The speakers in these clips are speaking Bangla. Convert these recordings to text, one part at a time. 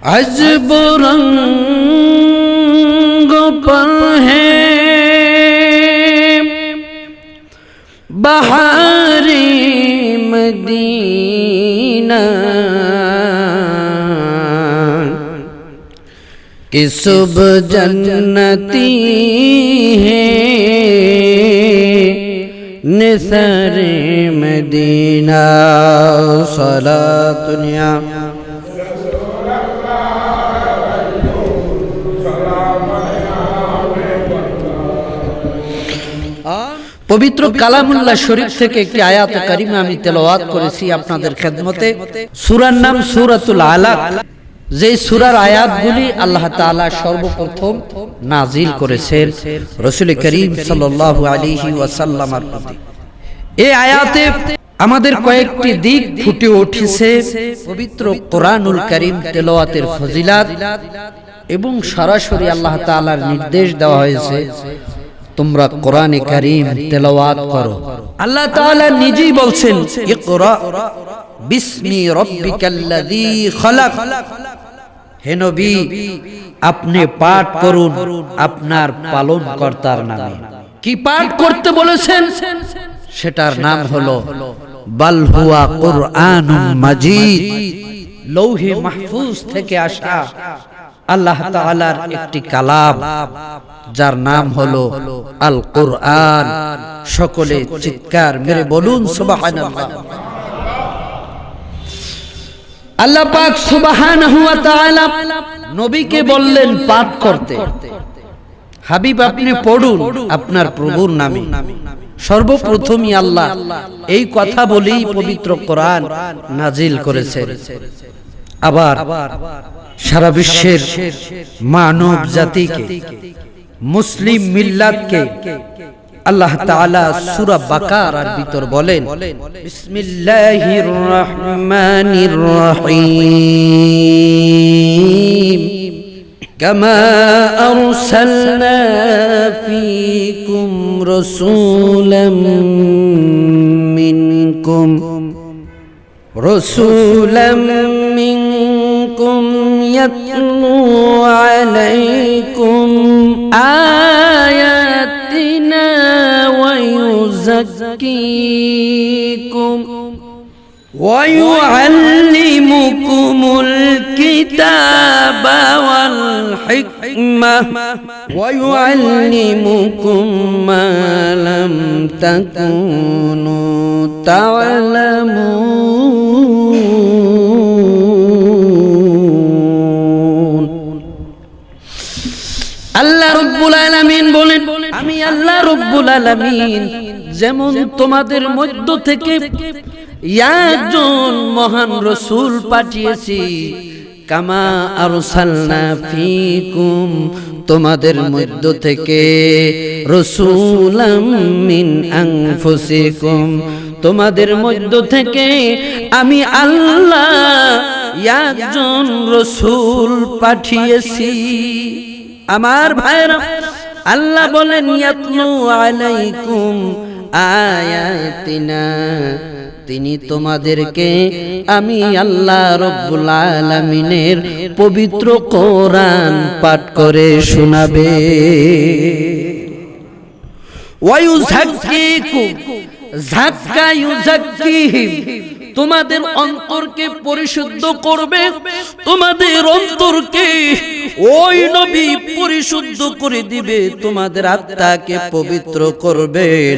अजब रंग पर है बहारी मदीना कि सुबह जन्नती है निसरे मदीना सलातुनिया पवित्र कालामुल्लाह शरीफ থেকে একটি আয়াত কারিমা আমি তেলাওয়াত করেছি আপনাদের খেদমতে। সূরার নাম সূরাতুল আলাক। যে সূরার আয়াতগুলি আল্লাহ তাআলা সর্বপ্রথম নাজিল করেছেন রাসূল করিম সাল্লাল্লাহু আলাইহি ওয়াসাল্লামের প্রতি। এই আয়াতে আমাদের কয়েকটি দিক ফুটে উঠেছে। পবিত্র কোরআনুল কারীম তেলাওয়াতের ফজিলত এবং সরাসরি আল্লাহ তাআলার নির্দেশ দেওয়া হয়েছে তোমরা কোরআনে কারীম তেলাওয়াত করো। আল্লাহ তাআলা নিজেই বলছেন ইকরা বিসমি রাব্বিকাল্লাযী খালাক। হে নবী, আপনি পাঠ করুন আপনার পালনকর্তার নামে। কি পাঠ করতে বলেছেন? সেটার নাম হলো বাল হুয়া কুরআনুম মাজিদ। লৌহে মাহফুজ থেকে আসা আল্লাহ তাআলার একটি কালাম, যার নাম হলো আল কুরআন। সকলে চিৎকার মেরে বলুন সুবহানাল্লাহ। আল্লাহ পাক সুবহানাহু ওয়া তাআলা নবীকে বললেন পাঠ করতে। হাবিব, আপনি পড়ুন আপনার প্রভুর নামে। সর্বপ্রথমই আল্লাহ এই কথা বলেই পবিত্র কোরআন নাজিল করেছেন। আবার সারা বিশ্বের মানব জাতিকে, মুসলিম মিল্লাতকে আল্লাহ তাআলা সূরা বাকারার ভিতর বলেন বিসমিল্লাহির রহমানির রহিম কামা আরসালনা ফীকুম রাসূলাম মিনকুম ইয়াতলু আলাইকুম আয়াতিনা ওয়া ইউযাক্কিকুম ওয়া ইউআল্লিমুকুমুল কিতাবা ওয়াল হিকমাহ ওয়া ইউআল্লিমুকুম মা লাম তাকুনু তা'লামুন। আল্লাহ রাব্বুল আলামিন বলেন, আমি আল্লাহ রাব্বুল আলামিন যেমন তোমাদের মধ্য থেকে একজন মহান রাসূল পাঠিয়েছি, কামা আরসালনা ফীকুম তোমাদের মধ্য থেকে রাসূলাম মিন আনফুসিকুম তোমাদের মধ্য থেকে আমি আল্লাহ একজন রাসূল পাঠিয়েছি। আমার ভাইরা, আল্লাহ বলেন ইয়াতলু আলাইকুম আয়াতিনা, তিনি তোমাদেরকে আমি আল্লাহ রাব্বুল আলামিনের পবিত্র কোরআন পাঠ করে শোনাবে। ওয়া ইউযাক্কিকুম যাক্কা ইউযাক্কিহিম তোমাদের অন্তরকে পরিশুদ্ধ করবে। তোমাদের অন্তরকে ওই নবী পরিশুদ্ধ করে দিবে, তোমাদের আত্মাকে পবিত্র করবেন।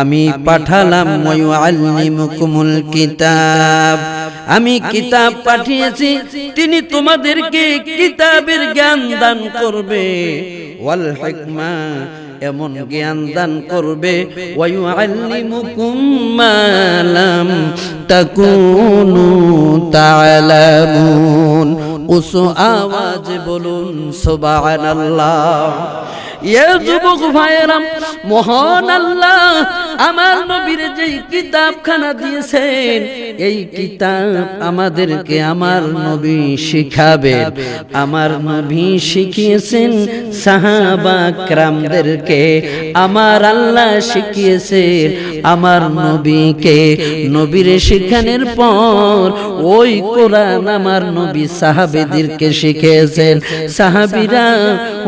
আমি পাঠালাম ওয়া ইউআল্লিমুকুমুল কিতাব, আমি কিতাব পাঠিয়েছি, তিনি তোমাদেরকে কিতাবের জ্ঞান দান করবে। ওয়াল হিকমা এমন জ্ঞান দান করবে। ওয়া ইউআল্লিমুকুম মা লাম তাকুনু তা'লামুন। উচ্চ আওয়াজে বলুন সুবহানাল্লাহ। এ যুবক ভাইয়েরা, মহান আল্লাহ আমার নবীর যেই কিতাবখানা দিয়েছেন এই কিতাব আমাদেরকে আমার নবী শিখাবেন। আমার নবী শিখিয়েছেন সাহাবা کرامদেরকে, আমার আল্লাহ শিখিয়েছেন আমার নবীকে। নবীর শিখানোর পর ওই কোরআন আমার নবী সাহাবীদেরকে শিখিয়েছেন, সাহাবীরা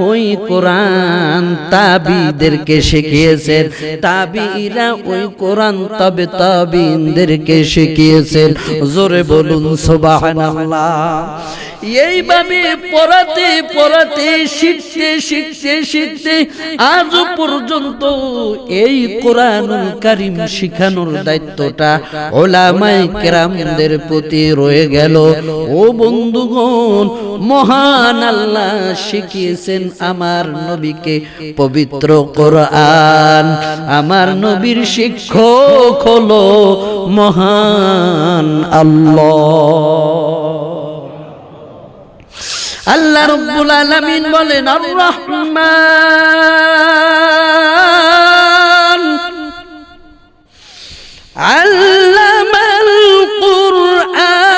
ওই কোরআন তাবিদেরকে শিখিয়েছেন, তাবিরা ওই কোরআন তবে তাবিনদেরকে শিখিয়েছেন। জোরে বলুন সুবহানাল্লাহ। এইভাবে পড়াতে পড়াতে শিখতে শিখতে শিখতে আজ পর্যন্ত এই কোরআনুল কারীম শিখানোর দায়িত্বটা উলামায়ে কেরামদের প্রতি রয়ে গেল। ও বন্ধুগণ, মহান আল্লাহ শিখিয়েছেন আমার নবীকে পবিত্র কোরআন। আমার নবীর শিক্ষক হলো মহান আল্লাহ। আল্লাহ রাব্বুল আলামিন বলেন আর রহমান আল্লামাল কুরআন।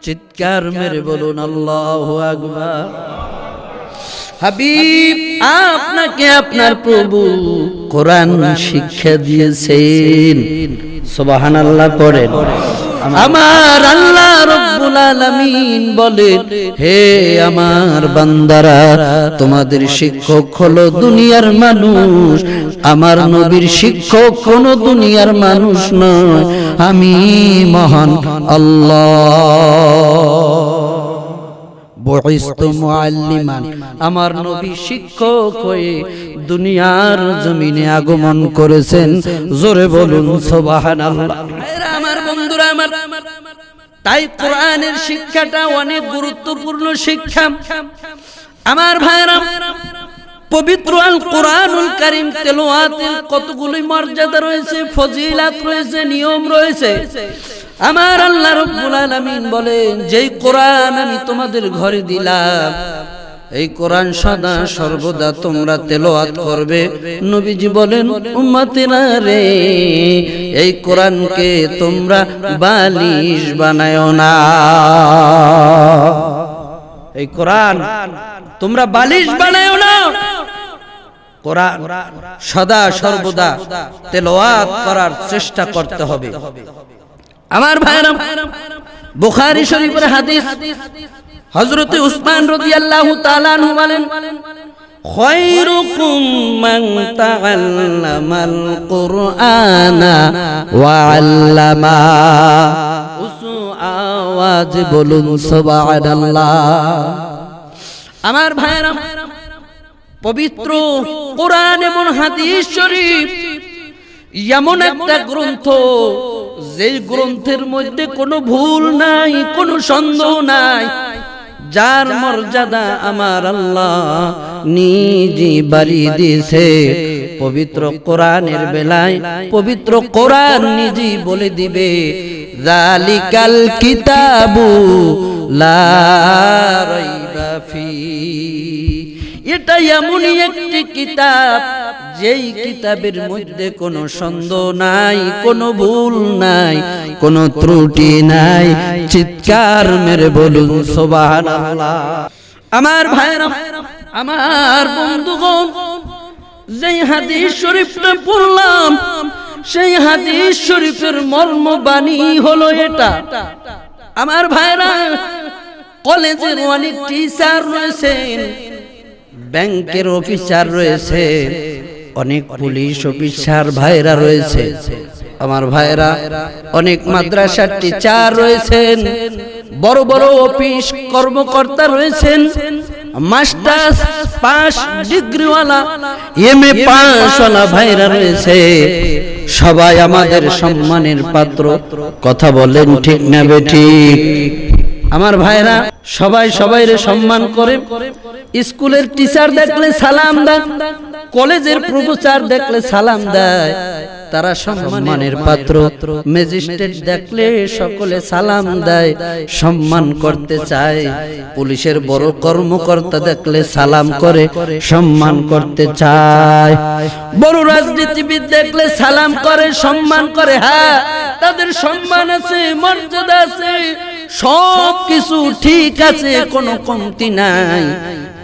চিৎকার মেরে বলুন আল্লাহু আকবার। হাবিব, আপনাকে আপনার প্রভু কোরআন শিক্ষা দিয়েছেন। সুবহানাল্লাহ পড়েন। আমার আল্লাহ রাব্বুল আলামিন বলেন, হে আমার বান্দারা, তোমাদের শিক্ষক হলো দুনিয়ার মানুষ, আমার নবীর শিক্ষক কোনো দুনিয়ার মানুষ নয়, আমি মহান আল্লাহ। বুইস্তু মুআল্লিমান, আমার নবী শিক্ষক হয়ে দুনিয়ার জমিনে আগমন করেছেন। জোরে বলুন সুবহানাল্লাহ। আমার বন্ধুরা, আমার তাই কোরআনের শিক্ষাটা অনেক গুরুত্বপূর্ণ শিক্ষা। আমার ভাইরা, পবিত্র আল কোরআনুল কারীম তেলাওয়াতের কতগুলো মর্যাদা রয়েছে, ফজিলাত রয়েছে, নিয়ম রয়েছে। আমার আল্লাহ রাব্বুল আলামিন বলেন, যেই কোরআন আমি তোমাদের ঘরে দিলাম, এই কোরআন সদা সর্বদা তোমরা তেলাওয়াত করবে। নবীজি বলেন, উম্মতেরা রে, এই কোরআনকে তোমরা বালিশ বানায়ো না। এই কোরআন তোমরা বালিশ বানায়ো না। কোরআন সদা সর্বদা তেলাওয়াত করার চেষ্টা করতে হবে। আমার ভাইরা, বুখারী শরীফের হাদিস, হযরত উসমান রাদিয়াল্লাহু তাআলা আনহু বলেন, খায়রুকুম মান তাআল্লামাল কুরআনা ওয়া আল্লামা। উঁচু আওয়াজ বলুন সুবহানাল্লাহ। আমার ভাইরা, পবিত্র কোরআন এবং হাদিস শরীফ এমন একটা গ্রন্থ, যে গ্রন্থের মধ্যে কোনো ভুল নাই, কোনো সন্দেহ নাই, যার মর্যাদা আমার আল্লাহ নিজে বাড়িয়ে দিয়েছে। পবিত্র কোরআনের বেলায় পবিত্র কোরআন নিজে বলে দিবে, যালিকাল কিতাবু লা রাইবা ফি। এটা এমনই একটি কিতাব, যেই কিতাবের মধ্যে কোনো সন্দেহ নাই, কোনো ভুল নাই, কোনো ত্রুটি নাই। চিৎকার মেরে বলুন সুবহানাল্লাহ। আমার ভাইরা, আমার বন্ধুগণ, যেই হাদিস শরীফটা পড়লাম, সেই হাদিস শরীফের মর্মবাণী হলো এটা। আমার ভাইরা, কলেজের অনেক টিচার রয়েছেন, ব্যাংকের অফিসার রয়েছে, অনেক পুলিশ অফিসার ভাইরা রয়েছে। আমার ভাইরা, অনেক মাদ্রাসার টিচার রয়েছেন, বড় বড় অফিস কর্মকর্তা রয়েছেন, মাস্টার্স পাস ডিগ্রিওয়ালা, এমএ পাসওয়ালা ভাইরা রয়েছে। সবাই আমাদের সম্মানের পাত্র। কথা বলেন ঠিক না বেঠিক? আমার ভাইরা, সবাই সবাইরে সম্মান করে। স্কুলের টিচার দেখলে সালাম দেয়, কলেজের প্রফেসর দেখলে সালাম দেয়, তারা সম্মানের পাত্র। ম্যাজিস্ট্রেট দেখলে সকলে সালাম দেয়, সম্মান করতে চায়। পুলিশের বড় কর্মকর্তা দেখলে সালাম করে, সম্মান করতে চায়। বড় রাজনীতিবিদ দেখলে সালাম করে, সম্মান করে। হ্যাঁ, তাদের সম্মান আছে, মর্যাদা আছে, সব কিছু ঠিক আছে, কোনো কমতি নাই।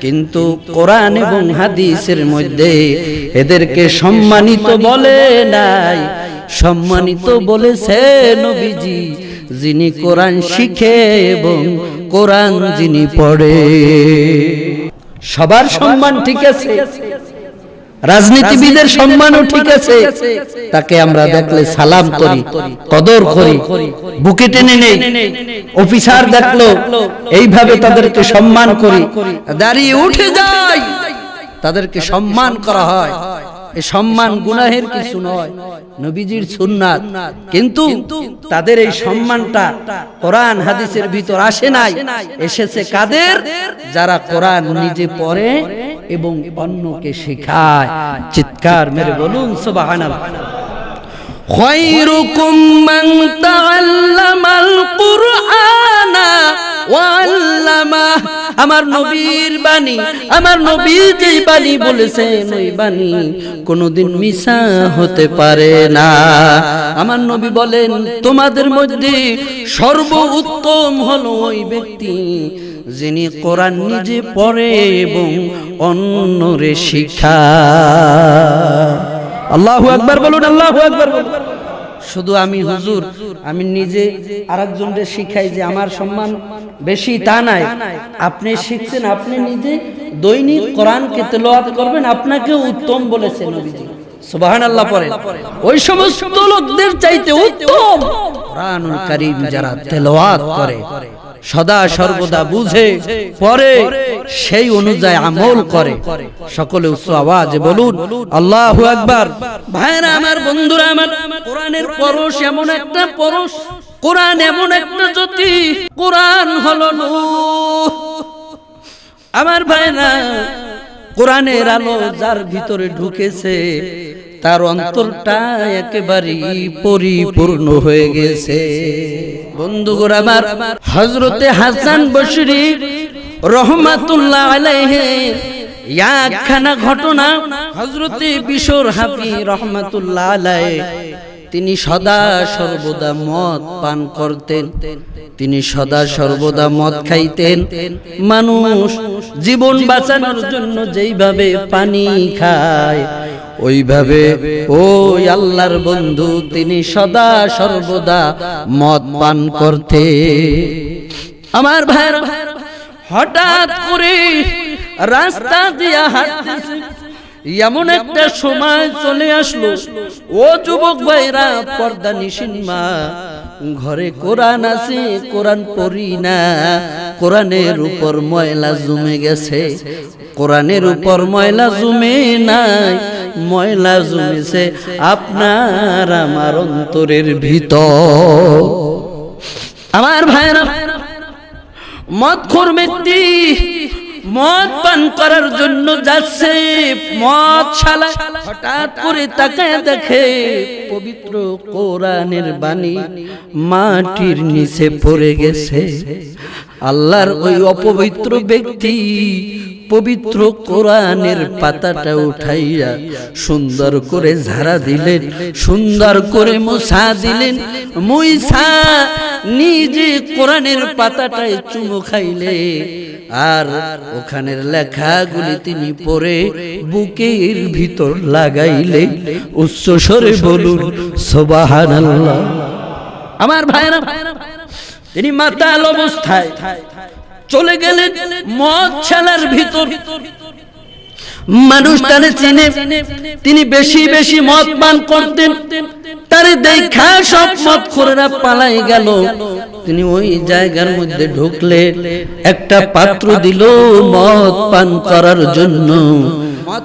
কিন্তু কোরআন এবং হাদিসের মধ্যে এদেরকে সম্মানিত বলে নাই। সম্মানিত বলেছে নবীজি যিনি কোরআন শিখে এবং কোরআন যিনি পড়ে। সবার সম্মান ঠিক আছে, রাজনীতিবিদের সম্মানও ঠিক আছে, তাকে আমরা দেখলে সালাম করি, কদর করি, বুকে টেনে নেই। অফিসার দেখলো এইভাবে তাদেরকে সম্মান করি, দাঁড়িয়ে উঠে যায়, তাদেরকে সম্মান করা হয়। এই সম্মান গুনাহের কিছু নয়, নবীজির সুন্নাত। কিন্তু তাদের এই সম্মানটা কোরআন হাদিসের ভিতর আসে নাই, এসেছে কাদের? যারা কোরআন নিজে পড়ে এবং অন্যকে শেখায়। চিৎকার মেরে বলুন সুবহানাল্লাহ। খায়রুকুম মান তাআল্লামাল কুরআনা ওয়া আল্লামা। আমার নবীর বাণী, আমার নবী যেই বাণী বলেছেন ওই বাণী কোনোদিন মিছা হতে পারে না। আমার নবী বলেন, তোমাদের মধ্যে সর্বোত্তম হলো ওই ব্যক্তি যিনি কোরআন নিজে পড়ে এবং অন্যরে শিখায়। আল্লাহু আকবার বলুন, আল্লাহু আকবার বলুন। শুধু আমি হুজুর, আমি নিজে আরেকজনকে শিখাই যে আমার সম্মান বেশি, তা নাই। আপনি শিখছেন, আপনি নিজে দৈনিক কোরআনকে তেলাওয়াত করবেন, আপনাকেও উত্তম বলেছেন নবীজি। সুবহানাল্লাহ পড়েন। ওই সমস্ত লোকদের চাইতে উত্তম কোরআনুল কারীম যারা তেলাওয়াত করে, সদা সর্বদা বুঝে পড়ে, সেই অনুযায়ী আমল করে। সকলে উচ্চ আওয়াজে বলুন আল্লাহু আকবার। ভাইরা আমার, বন্ধুরা আমার, কোরআনের পরশ এমন একটা পরশ, কোরআন এমন একটা জ্যোতি, কোরআন হলো নূর। আমার ভাইরা, কোরআনের আলো যার ভিতরে ঢুকেছে তার অন্তরটা একেবারেই পরিপূর্ণ হয়ে গেছে। বন্ধুগণ আমার, হযরতে হাসান বসরি রহমাতুল্লাহ আলাইহি একখানা ঘটনা, হযরতে বিশর হাফি রহমাতুল্লাহ আলাইহি তিনি সদা সর্বদা মদ পান করতেন, তিনি সদা সর্বদা মদ খাইতেন। মানুষ জীবন বাঁচানোর জন্য যেইভাবে পানি খায় ওইভাবে ওই আল্লাহর বন্ধু তিনি সদা সর্বদা মদ পান করতে। আমার ভাইরা, হঠাৎ করে রাস্তা দিয়া হাঁটতেছে, এমন একটা সময় চলে আসলো, ও যুবক ভাইরা, পর্দা নিশিন মা, ঘরে কোরআন আছে, কোরআন পড়ি না, কোরআনের উপর ময়লা জমে গেছে। কোরআনের উপর ময়লা জমে নাই, ময়লা জমেছে আপনার আমার অন্তরের ভিতর। আমার ভাইরা, মদখোর ব্যক্তি মদ পান করার জন্য যাচ্ছে মদশালা, হঠাৎ করে তাকায় দেখে পবিত্র কোরআনের বাণী মাটির নিচে পড়ে গেছে। আল্লাহর ওই অপবিত্র ব্যক্তি পবিত্র কোরআনের পাতাটা উঠাইয়া সুন্দর করে ঝাড়া দিলেন, সুন্দর করে মুছা দিলেন, মুইছা নিজে কোরআনের পাতাটায় চুমু খাইলে আর ওখানের লেখাগুলি তিনি পড়ে বুকের ভিতর লাগাইলে। উচ্চ স্বরে বলুন সুবহানাল্লাহ। আমার ভাইরা, তিনি মাতাল অবস্থায় চলে গেলেন মদশালার ভিতর। মানুষ তারে চিনে, তিনি বেশি বেশি মদ পান করতেন, তারে দেখা সব মদখোরেরা পালাই গেল। তিনি ওই জায়গার মধ্যে ঢুকলেন, একটা পাত্র দিল মদ পান করার জন্য।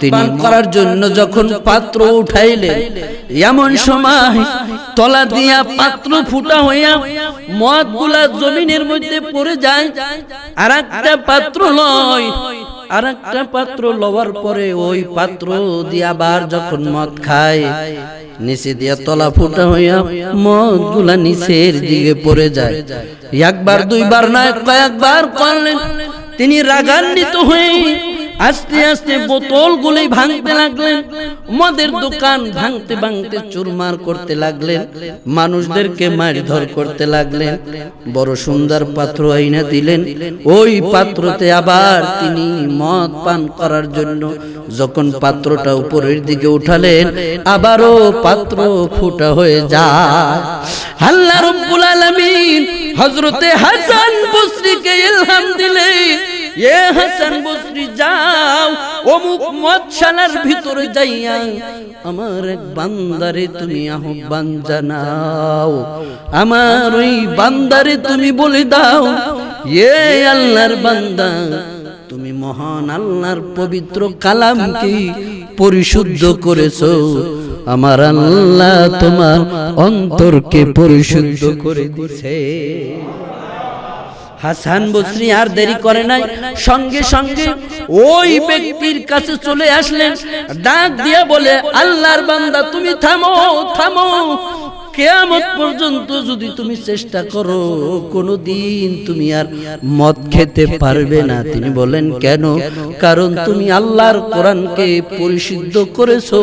তিনি করার জন্য যখন পাত্র উঠাইলেন, এমন সময় তলা দিয়া পাত্র ফুটা হইয়া মদগুলা জমিনের মধ্যে পড়ে যায়। আর একটা পাত্র লয়, আর একটা পাত্র লওয়ার পরে ওই পাত্র দিয়ে আবার যখন মদ খায়, নিচে দিয়া তলা ফুটা হইয়া মদ গুলা নিচের দিকে পড়ে যায়। একবার দুইবার নয়, কয়েকবার করলেন। তিনি রাগান্বিত হয়ে আস্তে আস্তে বোতল গুলি ভাঙতে লাগলেন, মদের দোকান ভাঙতে ভাঙতে চুরমার করতে লাগলেন, মানুষদেরকে মারধর করতে লাগলেন। বড় সুন্দর পাত্র আইনা দিলেন, ওই পাত্রতে আবার তিনি মদ পান করার জন্য যখন পাত্রটা উপরের দিকে উঠালেন, আবারও পাত্র ফুটা হয়ে যায়। আল্লাহ রাব্বুল আলামিন হযরতে হাসান বসরীকে ইলহাম দিলেন, এ হাসান বসরি যাও, অমুক মদশালার ভিতরে যাইয়া আমার এক বান্দারে তুমি আহ্বান জানাও, আমার ওই বান্দারে তুমি বলে দাও, এ আল্লাহর বান্দা, তুমি মহান আল্লাহর পবিত্র কালামকে পরিশুদ্ধ করেছো, আমার আল্লাহ তোমার অন্তরকে পরিশুদ্ধ করে দিয়েছে। হাসান বসরি আর দেরি করে নাই, সঙ্গে সঙ্গে ওই ব্যক্তির কাছে চলে আসলেন, ডাক দিয়ে বলে, আল্লাহর বান্দা তুমি থামো থামো, কিয়ামত পর্যন্ত যদি তুমি চেষ্টা করো কোনদিন তুমি আর মদ খেতে পারবে না। তিনি বলেন, কেন? কারণ তুমি আল্লাহর কোরআনকে পরিশুদ্ধ করেছো,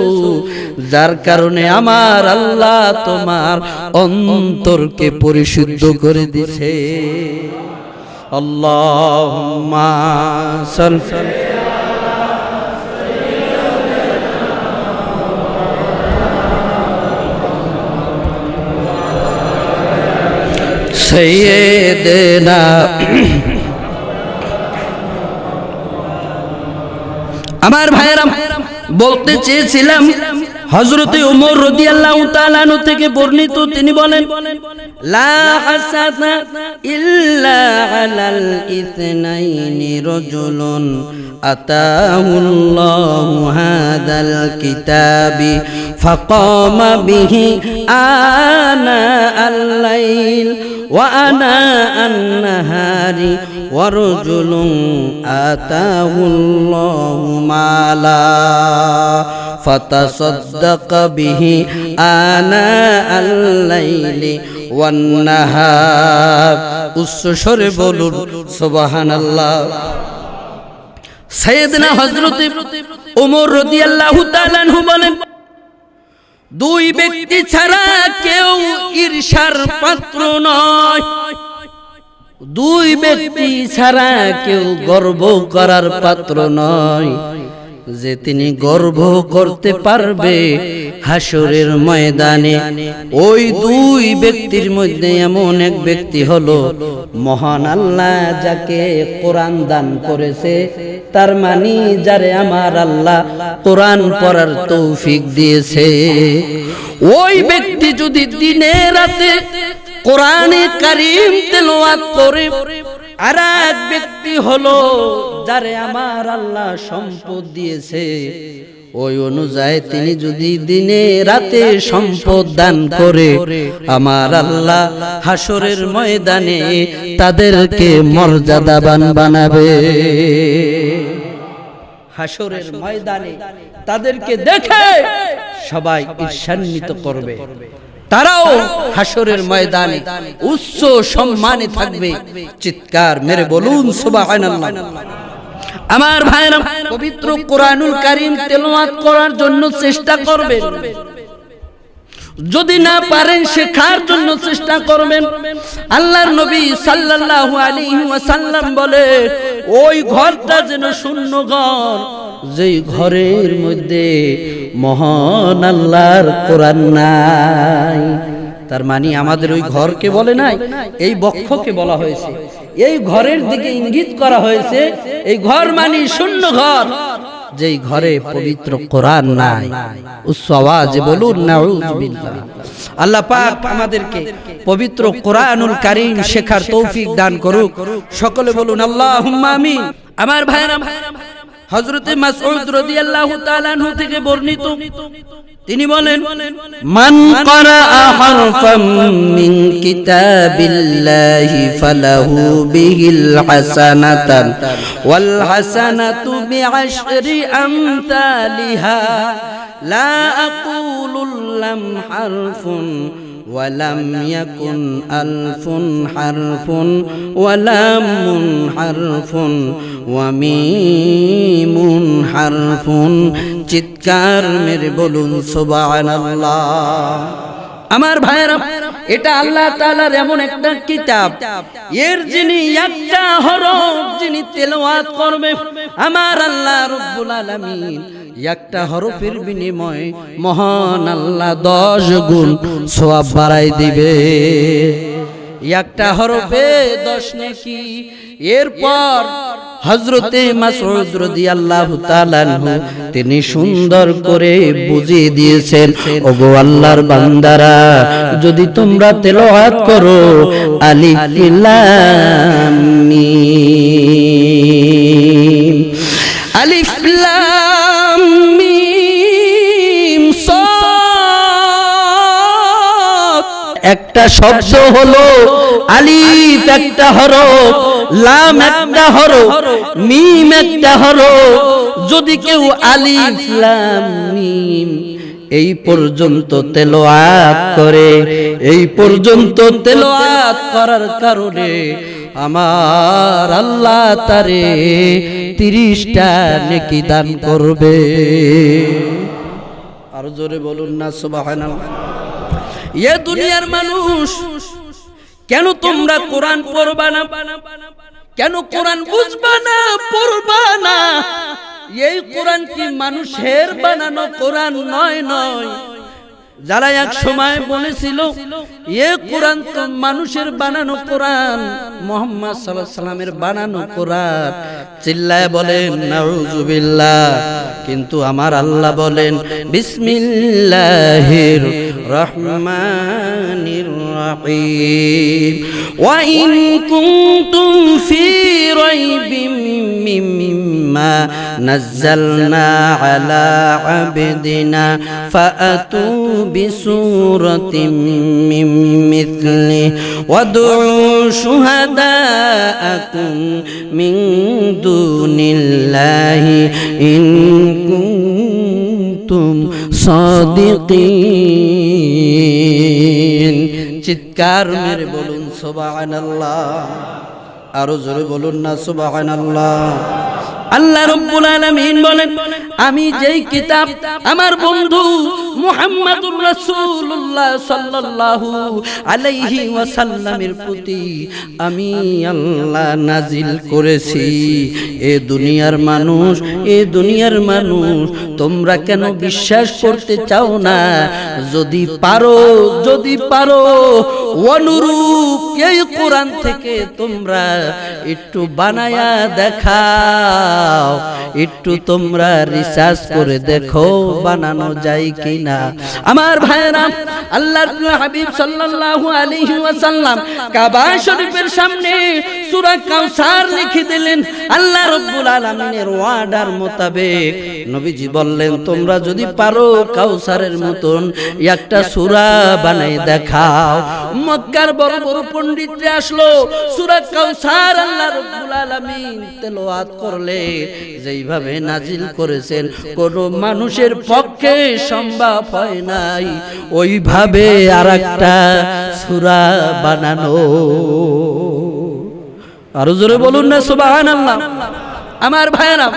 যার কারণে আমার আল্লাহ তোমার অন্তরকে পরিশুদ্ধ করে দিয়েছে। আল্লাহুম্মা সাল্লি সাইয়্যিদিনা। আমার ভাইরা, বলতে চেয়েছিলাম হযরতে ওমর রাদিয়াল্লাহু তাআলা আনহু থেকে বর্ণিত, তিনি বলেন, লা হাসাদা ইল্লা আলাল ইসনাইনি রাজুলুন আতাহুল্লাহু হাদাল কিতাবি ফাকামা বিহি আনা আল-লাইল ওয়া আনা আন-নাহারি ওয়া রাজুলুন আতাহুল্লাহু মালা ফাতাসাদ্দাকা বিহি আনা আল-লাইলি ওয়ান নাহার। উচ্চস্বরে বলুন সুবহানাল্লাহ। সাইয়েদনা হযরত ওমর রাদিয়াল্লাহু তাআলা আনহু বলেন, দুই ব্যক্তি ছাড়া কেউ ঈর্ষার পাত্র নয়, দুই ব্যক্তি ছাড়া কেউ গর্ব করার পাত্র নয়, যে তিনি গর্ব করতে পারবে হাসরের ময়দানে। ওই দুই ব্যক্তির মধ্যে এমন এক ব্যক্তি হলো মহান আল্লাহ যাকে কোরআন দান করেছে, তার মানে যারে আমার আল্লাহ কোরআন পড়ার তৌফিক দিয়েছে। ওই ব্যক্তি যদি দিনে রাতে কোরআনে কারীম তেলাওয়াত করে, আর এক ব্যক্তি হলো যারে আমার আল্লাহ সম্পদ দিয়েছে, ওই অনুযায়ী তিনি যদি দিনে রাতে সম্পদ দান করে, আমার আল্লাহ হাসরের ময়দানে তাদেরকে মর্যাদাবান বানাবে। হাসরের ময়দানে তাদেরকে দেখে সবাই ঈর্ষান্বিত করবে, তারাও হাসরের ময়দানে উচ্চ সম্মানে থাকবে। চিৎকার মেরে বলুন সুবহানাল্লাহ। আমার ভাইরা, পবিত্র কোরআনুল কারীম তেলাওয়াত করার জন্য চেষ্টা করবেন, যদি না পারেন শেখার জন্য চেষ্টা করবেন। আল্লাহর নবী সাল্লাল্লাহু আলাইহি ওয়াসাল্লাম বলে, ওই ঘরটা যেন শূন্য ঘর, যেই ঘরের মধ্যে মহান আল্লাহর কোরআন নাই। তার মানে আমাদের ওই ঘরকে বলে নাই, এই বক্ষকে বলা হয়েছে, এই ঘরের দিকে ইঙ্গিত করা হয়েছে। এই ঘর মানে শূন্য ঘর, যেই ঘরে পবিত্র কোরআন নাই। উচ্চ আওয়াজে বলুন নাউযুবিল্লাহ। আল্লাহ পাক আমাদেরকে পবিত্র কোরআনুল কারীম শেখার তৌফিক দান করুক। সকলে বলুন আল্লাহুম্মা আমিন। আমার ভাইরা, হযরতে মাসউদ রাদিয়াল্লাহু তাআলা আনহু থেকে বর্ণিত, তিনি বলেন মান ক্বারাআ হারফাম মিন কিতাবিল্লাহি ফালাহু বিহিল হাসানাতান ওয়াল হাসানাতু বিআশরি আমসালিহা লা আকুলু লাম হারফুন ওয়ালাম ইয়াকুন আলফুন হারফুন ওয়ালামুন হারফুন ওয়া মিমুন হারফুন। চিৎকার মেরে বলুন সুবহানাল্লাহ। আমার ভাইরা, এটা আল্লাহ তাআলার এমন একটা কিতাব, এর যিনি একটা হরফ যিনি তেলাওয়াত করবে, আমার আল্লাহ রাব্বুল আলামিন একটা হরফের বিনিময়ে মহান আল্লাহ 10 গুণ সওয়াব বাড়াই দিবে। একটা হরফে 10 নেকি। এরপর হযরতে মাসউদ রাদিয়াল্লাহু তাআলা আনহু তিনি সুন্দর করে বুঝিয়ে দিয়েছেন, ওগো আল্লাহর বান্দারা, যদি তোমরা তেলাওয়াত করো আলিফ লাম মিম, আলিফ লাম মিম সাদ, একটা শব্দ হলো আলিফ একটা হরফ, লাম একটা হরফ, মিম একটা হরফ। যদি কেউ আলিফ লাম মিম এই পর্যন্ত তেলাওয়াত করে, এই পর্যন্ত তেলাওয়াত করার কারণে আমার আল্লাহ তারে 30টা নেকি দান করবে। আর জোরে বলুন না সুবহানাল্লাহ। এ দুনিয়ার মানুষ, কেন তোমরা কোরআন পড়বা না? কেন কোরআন বুঝবা না, পড়বা না? এই কোরআন কি মানুষের বানানো কোরআন নয়? যারা এক সময় বলেছিল এ কোরআন তো মানুষের বানানো কোরআন, মুহাম্মদ সাল্লাল্লাহু আলাইহি সাল্লামের বানানো কোরআন, চিল্লায় বলেন নাউযুবিল্লাহ। কিন্তু আমার আল্লাহ বলেন বিসমিল্লাহির রহমানির রহিম, ওয়া ইন কুনতুম ফি রাইবিম মিম্মা নাযালনা আলা আবদিনা ফাআতু বিসূরাতিম মিন মিথলিহি ওয়াদউ শুহাদাআকুম মিন দুনিল্লাহি ইন কুনতুম সাদিকিন। চিৎকার মেরে বলুন সুবহানাল্লাহ। আরো জোরে বলুন না সুবহানাল্লাহ। আল্লাহ রাব্বুল আলামিন বলেন, আমি যেই কিতাব আমার বন্ধু মুহাম্মদুর রাসূলুল্লাহ সাল্লাল্লাহু আলাইহি ওয়াসাল্লামের প্রতি আমি আল্লাহ নাজিল করেছি, এ দুনিয়ার মানুষ তোমরা কেন বিশ্বাস করতে চাও না? যদি পারো অনুরূপ এই কোরআন থেকে তোমরা একটু বানায়া দেখাও, একটু তোমরা রিসার্চ করে দেখো বানানো যায় কিনা। আমার ভাইরা, আল্লাহর হাবিব সাল্লাল্লাহু আলাইহি ওয়াসাল্লাম কাবা শরীফের সামনে সূরা কাউসার লিখে দিলেন। আল্লাহ রাব্বুল আলামিনের ওয়াদার মোতাবেক নবীজি বললেন, তোমরা যদি পারো কাউসারের মতন একটা সূরা বানাই দেখাও। মক্কার বড় বড় পণ্ডিতরা আসলো, সূরা কাউসার আল্লাহ রাব্বুল আলামিন তেলাওয়াত করলে যেইভাবে নাজিল করেছেন কোন মানুষের পক্ষে সম্ভব হয় নাই ওইভাবে আরেকটা সূরা বানানো। আরো জোরে বলুন না সুবহানাল্লাহ। আমার ভাইরা,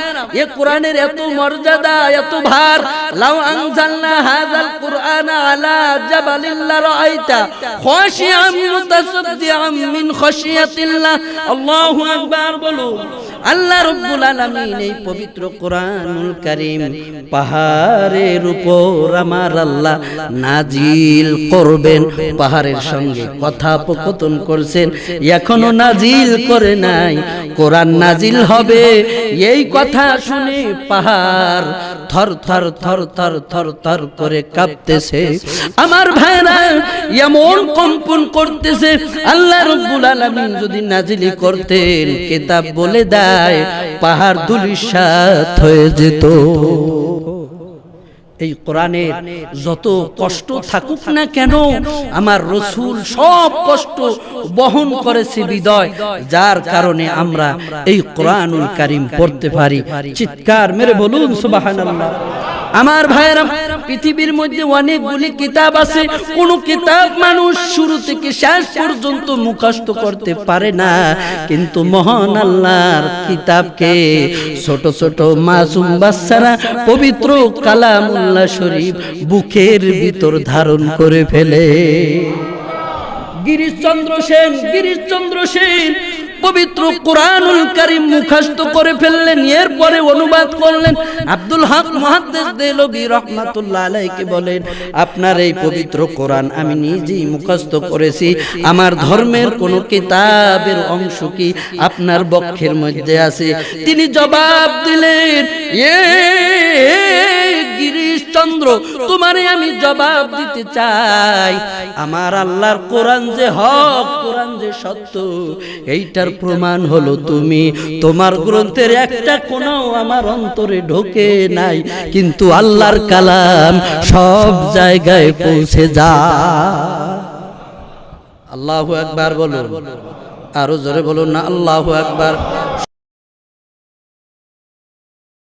এই কোরআনের এত মর্যাদা, এত ভার। লাউ আনজালনা হাযাল কুরআনা আলা জাবালিন লারাআইতা খাশিআম মুতাসাদ্দিআম মিন খাশিয়াতিল্লাহ। আল্লাহু আকবার বলুন। আল্লাহ রাব্বুল আলামিন এই পবিত্র কোরআনুল কারীম পাহাড়ের উপর আমার আল্লাহ নাজিল করবেন। পাহাড়ের সঙ্গে কথোপকথন করছেন, এখনো নাজিল করে নাই, কোরআন নাজিল হবে। এই কথা শুনে পাহাড় থর থর থর থর থর থর করে কাঁপতেছে। আমার ভাইরা, এমন কম্পন করতেছে। আল্লাহ রাব্বুল আলামিন যদি নাজিলি করতেন, কিতাব বলে দেয় পাহাড় ধূলিসাৎ হয়ে যেত। এই কোরআনের যত কষ্ট থাকুক না কেন আমার রাসূল সব কষ্ট বহন করেছে বিদায়, যার কারণে আমরা এই কোরআনুল কারীম পড়তে পারি। চিৎকার মেরে বলুন সুবহানাল্লাহ। আমার ভাইরা, পৃথিবীর মধ্যে অনেকগুলি কিতাব আছে, কোন কিতাব মানুষ শুরু থেকে শেষ পর্যন্ত মুখস্থ করতে পারে না, কিন্তু মহান আল্লাহর কিতাবকে ছোট ছোট মাসুম বাচ্চারা পবিত্র কালামুল্লাহ শরীফ বুকের ভিতর ধারণ করে ফেলে। গিরিশচন্দ্র সেন পবিত্র কোরআনুল কারীম মুখস্থ করে ফেললেন, এরপরে অনুবাদ করলেন। আব্দুল হক মুহাদ্দিস দেলভী রাহমাতুল্লাহ আলাইহি বলেন, আপনার এই পবিত্র কোরআন আমি নিজেই মুখস্থ করেছি, আমার ধর্মের কোন কিতাবের অংশ কি আপনার বক্ষের মধ্যে আছে? তিনি জবাব দিলেন, গিরিশচন্দ্র, তোমারে আমি জবাব দিতে চাই, আমার আল্লাহর কোরআন যে হক, কোরআন যে সত্য, এইটার প্রমাণ হলো তুমি। তোমার গ্রন্থের একটা কোনো আমার অন্তরে ঢোকে নাই, কিন্তু আল্লাহর কালাম সব জায়গায় পৌঁছে যায়। আল্লাহু আকবার বলুন, আরো জোরে বলুন না আল্লাহু আকবার।